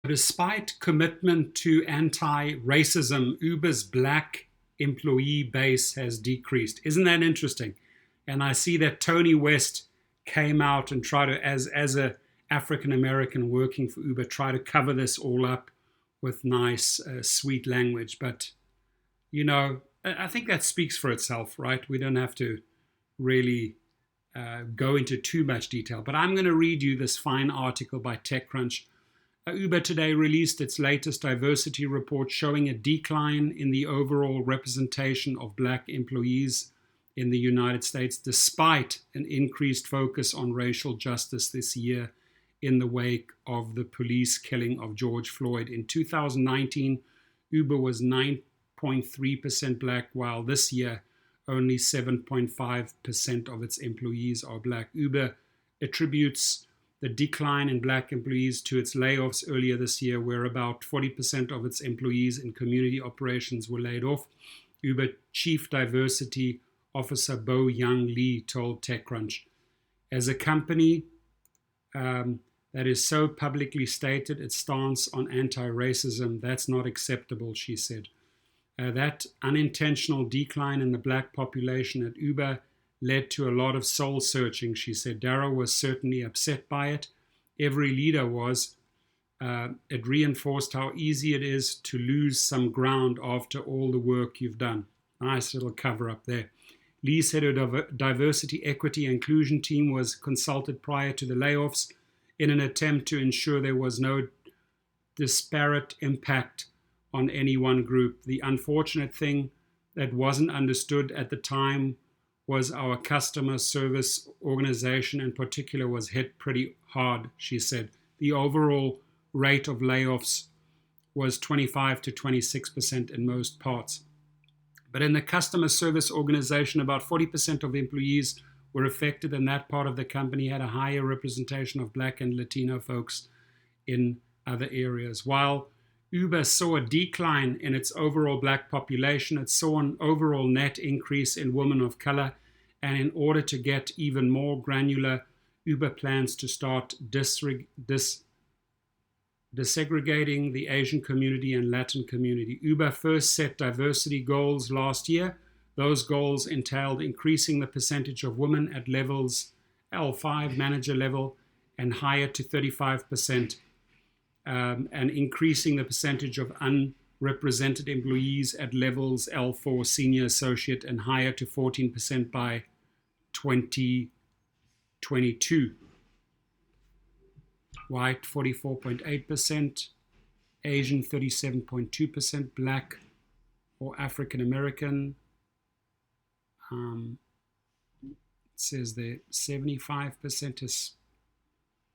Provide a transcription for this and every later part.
Despite commitment to anti-racism, Uber's black employee base has decreased. Isn't that interesting? And I see that Tony West came out and tried to, as a African American working for Uber, try to cover this all up with nice, sweet language. But I think that speaks for itself, right? We don't have to really go into too much detail. But I'm going to read you this fine article by TechCrunch. Uber today released its latest diversity report showing a decline in the overall representation of black employees in the United States, despite an increased focus on racial justice this year in the wake of the police killing of George Floyd. In 2019, Uber was 9.3% black, while this year only 7.5% of its employees are black. Uber attributes the decline in black employees to its layoffs earlier this year, where about 40% of its employees in community operations were laid off. Uber Chief Diversity Officer Bo Young Lee told TechCrunch, as a company that is so publicly stated its stance on anti-racism, that's not acceptable, she said. That unintentional decline in the black population at Uber led to a lot of soul searching, she said. Darrow was certainly upset by it. Every leader was. It reinforced how easy it is to lose some ground after all the work you've done. Nice little cover up there. Lee said her diversity, equity, and inclusion team was consulted prior to the layoffs in an attempt to ensure there was no disparate impact on any one group. The unfortunate thing that wasn't understood at the time was our customer service organization in particular was hit pretty hard, she said. The overall rate of layoffs was 25 to 26% in most parts. But in the customer service organization, about 40% of employees were affected, and that part of the company had a higher representation of black and Latino folks in other areas. While Uber saw a decline in its overall black population, it saw an overall net increase in women of color, and in order to get even more granular, Uber plans to start desegregating the Asian community and Latin community. Uber first set diversity goals last year. Those goals entailed increasing the percentage of women at levels L5 manager level and higher to 35%, and increasing the percentage of unrepresented employees at levels L4 senior associate and higher to 14% by 2022. White 44.8%, Asian 37.2%, Black or African American, it says there 75% is,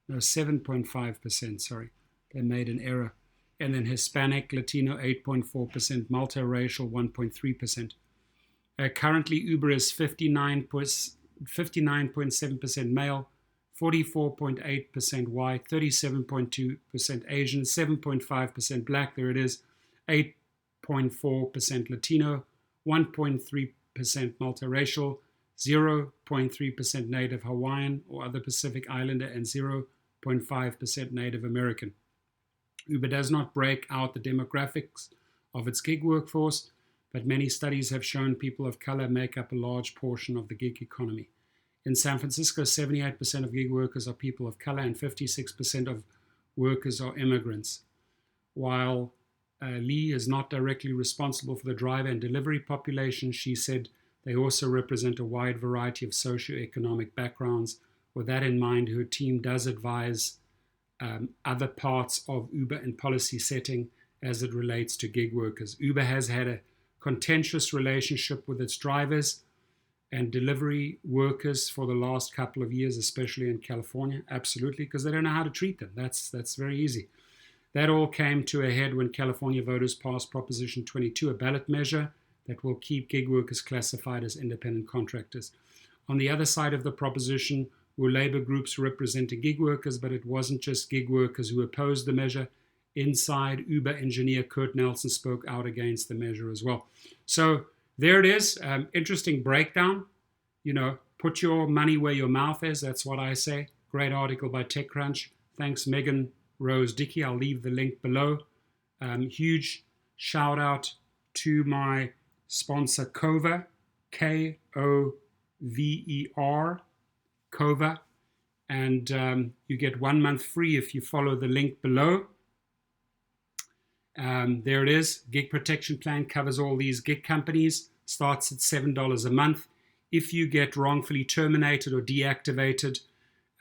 no, 7.5%, sorry, they made an error. And then Hispanic, Latino 8.4%, multiracial 1.3%. Currently Uber is 59.7% male, 44.8% white, 37.2% Asian, 7.5% Black, there it is, 8.4% Latino, 1.3% multiracial, 0.3% Native Hawaiian or other Pacific Islander, and 0.5% Native American. Uber does not break out the demographics of its gig workforce, but many studies have shown people of color make up a large portion of the gig economy. In San Francisco, 78% of gig workers are people of color and 56% of workers are immigrants. While Lee is not directly responsible for the driver and delivery population, she said they also represent a wide variety of socioeconomic backgrounds. With that in mind, her team does advise other parts of Uber in policy setting as it relates to gig workers. Uber has had a contentious relationship with its drivers and delivery workers for the last couple of years, especially in California. Absolutely, because they don't know how to treat them. That's very easy. That all came to a head when California voters passed Proposition 22, a ballot measure that will keep gig workers classified as independent contractors. On the other side of the proposition were labor groups representing gig workers, but it wasn't just gig workers who opposed the measure. Inside, Uber engineer Kurt Nelson spoke out against the measure as well. So there it is. Interesting breakdown. Put your money where your mouth is. That's what I say. Great article by TechCrunch. Thanks, Megan Rose Dickey. I'll leave the link below. Huge shout out to my sponsor Cover, Kover, Cover, and you get 1 month free if you follow the link below. There it is. Gig protection plan covers all these gig companies, starts at $7 a month. If you get wrongfully terminated or deactivated,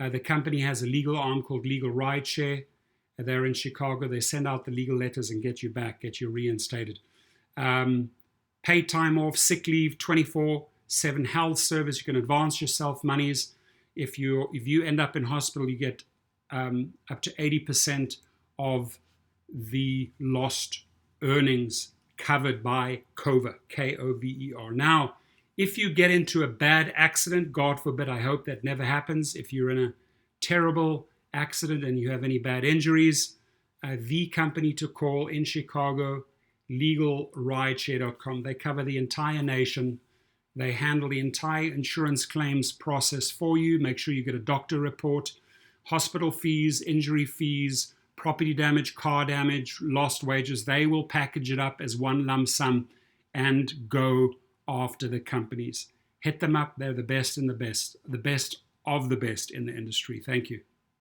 the company has a legal arm called Legal Rideshare. They're in Chicago. They send out the legal letters and get you back, get you reinstated. Paid time off, sick leave, 24/7 health service. You can advance yourself monies. If you end up in hospital, you get up to 80% of the lost earnings covered by Cover, Kover. Now, if you get into a bad accident, God forbid, I hope that never happens. If you're in a terrible accident and you have any bad injuries, the company to call in Chicago, legalrideshare.com. They cover the entire nation. They handle the entire insurance claims process for you. Make sure you get a doctor report, hospital fees, injury fees, property damage, car damage, lost wages. They will package it up as one lump sum and go after the companies. Hit them up. They're the best in the best of the best in the industry. Thank you.